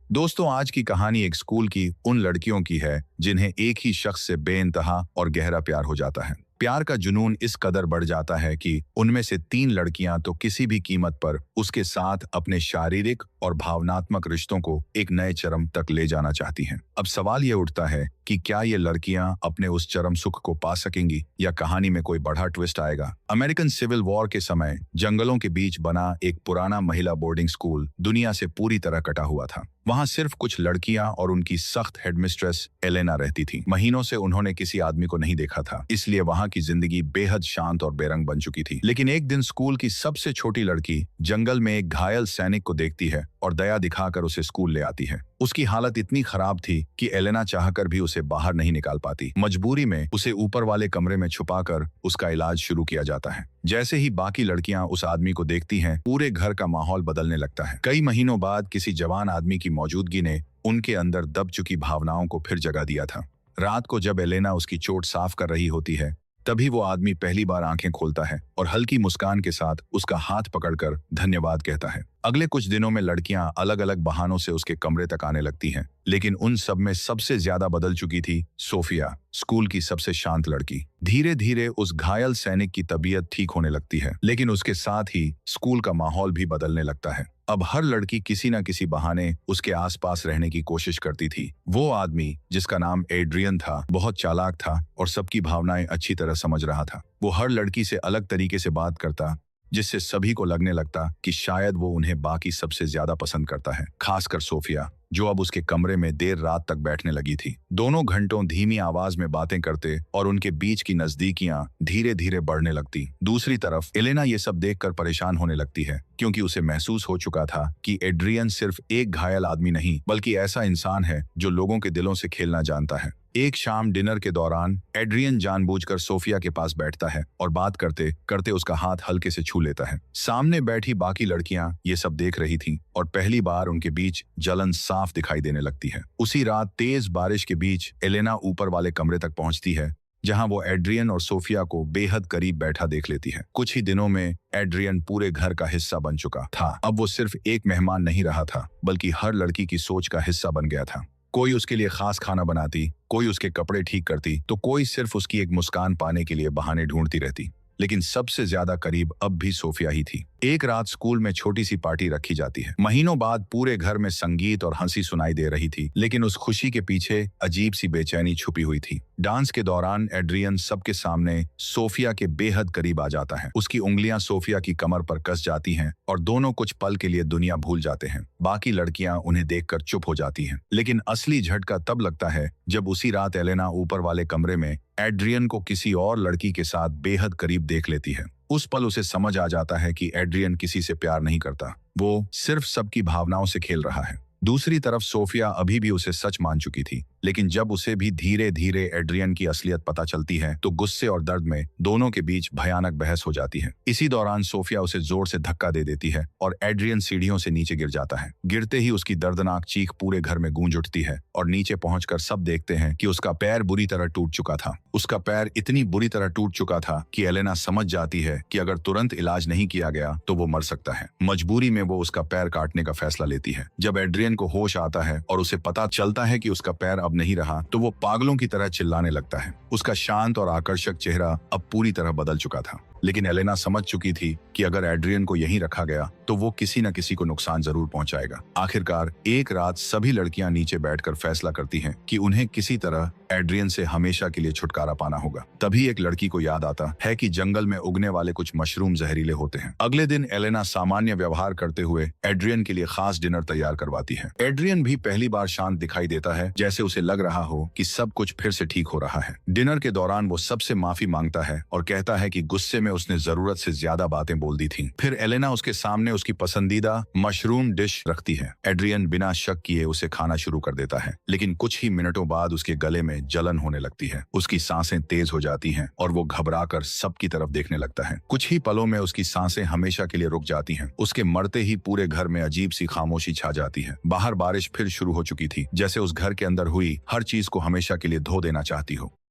दोस्तों, आज की कहानी एक स्कूल की उन लड़कियों की है जिन्हें एक ही शख्स से बेइंतहा और गहरा प्यार हो जाता है। प्यार का जुनून इस कदर बढ़ जाता है कि उनमें से 3 लड़कियां तो किसी भी कीमत पर उसके साथ अपने शारीरिक और भावनात्मक रिश्तों को एक नए चरम तक ले जाना चाहती हैं। अब सवाल ये उठता है कि क्या ये लड़कियां अपने उस चरम सुख को पा सकेंगी या कहानी में कोई बड़ा ट्विस्ट आएगा। अमेरिकन सिविल वॉर के समय जंगलों के बीच बना एक पुराना महिला बोर्डिंग स्कूल दुनिया से पूरी तरह कटा हुआ था। वहां सिर्फ कुछ लड़कियां और उनकी सख्त हेडमिस्ट्रेस एलेना रहती थी। महीनों से उन्होंने किसी आदमी को नहीं देखा था, इसलिए वहां की जिंदगी बेहद शांत और बेरंग बन चुकी थी। लेकिन एक दिन स्कूल की सबसे छोटी लड़की जंगल में एक घायल सैनिक को देखती है और दया दिखाकर उसे स्कूल ले आती है। उसकी हालत इतनी खराब थी कि एलेना चाहकर भी उसे बाहर नहीं निकाल पाती। मजबूरी में उसे ऊपर वाले कमरे में छुपाकर उसका इलाज शुरू किया जाता है। जैसे ही बाकी लड़कियां उस आदमी को देखती हैं, पूरे घर का माहौल बदलने लगता है। कई महीनों बाद किसी जवान आदमी की मौजूदगी ने उनके अंदर दब चुकी भावनाओं को फिर जगा दिया था। रात को जब एलेना उसकी चोट साफ कर रही होती है, तभी वो आदमी पहली बार आंखें खोलता है और हल्की मुस्कान के साथ उसका हाथ पकड़कर धन्यवाद कहता है। अगले कुछ दिनों में लड़कियां अलग अलग बहानों से उसके कमरे तक आने लगती हैं, लेकिन उन सब में सबसे ज्यादा बदल चुकी थी सोफिया, स्कूल की सबसे शांत लड़की। धीरे धीरे उस घायल सैनिक की तबीयत ठीक होने लगती है, लेकिन उसके साथ ही स्कूल का माहौल भी बदलने लगता है। अब हर लड़की किसी न किसी बहाने उसके आसपास रहने की कोशिश करती थी। वो आदमी, जिसका नाम एड्रियन था, बहुत चालाक था और सबकी भावनाएं अच्छी तरह समझ रहा था। वो हर लड़की से अलग तरीके से बात करता, जिससे सभी को लगने लगता कि शायद वो उन्हें बाकी सबसे ज्यादा पसंद करता है, खासकर सोफिया, जो अब उसके कमरे में देर रात तक बैठने लगी थी। दोनों घंटों धीमी आवाज में बातें करते और उनके बीच की नजदीकियां धीरे धीरे बढ़ने लगती। दूसरी तरफ एलेना ये सब देखकर परेशान होने लगती है, क्योंकि उसे महसूस हो चुका था कि एड्रियन सिर्फ एक घायल आदमी नहीं, बल्कि ऐसा इंसान है जो लोगों के दिलों से खेलना जानता है। एक शाम डिनर के दौरान एड्रियन जानबूझकर सोफिया के पास बैठता है और बात करते करते उसका हाथ हल्के से छू लेता है। सामने बैठी बाकी लड़कियां ये सब देख रही थीं और पहली बार उनके बीच जलन साफ दिखाई देने लगती है। उसी रात तेज बारिश के बीच एलेना ऊपर वाले कमरे तक पहुंचती है, जहां वो एड्रियन और सोफिया को बेहद करीब बैठा देख लेती है। कुछ ही दिनों में एड्रियन पूरे घर का हिस्सा बन चुका था। अब वो सिर्फ एक मेहमान नहीं रहा था, बल्कि हर लड़की की सोच का हिस्सा बन गया था। कोई उसके लिए खास खाना बनाती, कोई उसके कपड़े ठीक करती, तो कोई सिर्फ उसकी एक मुस्कान पाने के लिए बहाने ढूंढती रहती। लेकिन सबसे ज्यादा करीब अब भी सोफिया ही थी। एक रात स्कूल में छोटी सी पार्टी रखी जाती है। महीनों बाद पूरे घर में संगीत और हंसी सुनाई दे रही थी, लेकिन उस खुशी के पीछे अजीब सी बेचैनी छुपी हुई थी। डांस के दौरान एड्रियन सबके सामने सोफिया के बेहद करीब आ जाता है। उसकी उंगलियां सोफिया की कमर पर कस जाती हैं और दोनों कुछ पल के लिए दुनिया भूल जाते हैं। बाकी लड़कियां उन्हें देखकर चुप हो जाती हैं, लेकिन असली झटका तब लगता है जब उसी रात एलेना ऊपर वाले कमरे में एड्रियन को किसी और लड़की के साथ बेहद करीब देख लेती है। उस पल उसे समझ आ जाता है कि एड्रियन किसी से प्यार नहीं करता, वो सिर्फ सबकी भावनाओं से खेल रहा है। दूसरी तरफ सोफिया अभी भी उसे सच मान चुकी थी, लेकिन जब उसे भी धीरे धीरे एड्रियन की असलियत पता चलती है, तो गुस्से और दर्द में दोनों के बीच भयानक बहस हो जाती है। इसी दौरान सोफिया उसे जोर से धक्का दे देती है और एड्रियन सीढ़ियों से नीचे गिर जाता है। गिरते ही उसकी दर्दनाक चीख पूरे घर में गूंज उठती है और नीचे पहुंचकर सब देखते हैं कि उसका पैर बुरी तरह टूट चुका था। उसका पैर इतनी बुरी तरह टूट चुका था कि एलेना समझ जाती है कि अगर तुरंत इलाज नहीं किया गया तो वो मर सकता है। मजबूरी में वो उसका पैर काटने का फैसला लेती है। जब एड्रियन को होश आता है और उसे पता चलता है कि उसका पैर अब नहीं रहा, तो वो पागलों की तरह चिल्लाने लगता है। उसका शांत और आकर्षक चेहरा अब पूरी तरह बदल चुका था, लेकिन एलेना समझ चुकी थी कि अगर एड्रियन को यहीं रखा गया तो वो किसी न किसी को नुकसान जरूर पहुंचाएगा। आखिरकार एक रात सभी लड़कियां नीचे बैठकर फैसला करती हैं कि उन्हें किसी तरह एड्रियन से हमेशा के लिए छुटकारा पाना होगा। तभी एक लड़की को याद आता है कि जंगल में उगने वाले कुछ मशरूम जहरीले होते हैं। अगले दिन एलेना सामान्य व्यवहार करते हुए एड्रियन के लिए खास डिनर तैयार करवाती है। एड्रियन भी पहली बार शांत दिखाई देता है, जैसे उसे लग रहा हो कि सब कुछ फिर से ठीक हो रहा है। डिनर के दौरान वो सबसे माफी मांगता है और कहता है कि गुस्से में उसने जरूरत से ज्यादा बातें बोल दी थीं। फिर एलेना उसके सामने उसकी पसंदीदा मशरूम डिश रखती है। एड्रियन बिना शक किए उसे खाना शुरू कर देता है, लेकिन कुछ ही मिनटों बाद उसके गले में जलन होने लगती है। उसकी सांसें तेज हो जाती हैं और वो घबराकर सबकी तरफ देखने लगता है। कुछ ही पलों में उसकी सांसें हमेशा के लिए रुक जाती हैं। उसके मरते ही पूरे घर में अजीब सी खामोशी छा जाती है। बाहर बारिश फिर शुरू हो चुकी थी, जैसे उस घर के अंदर हुई हर चीज को हमेशा के लिए धो देना चाहती हो।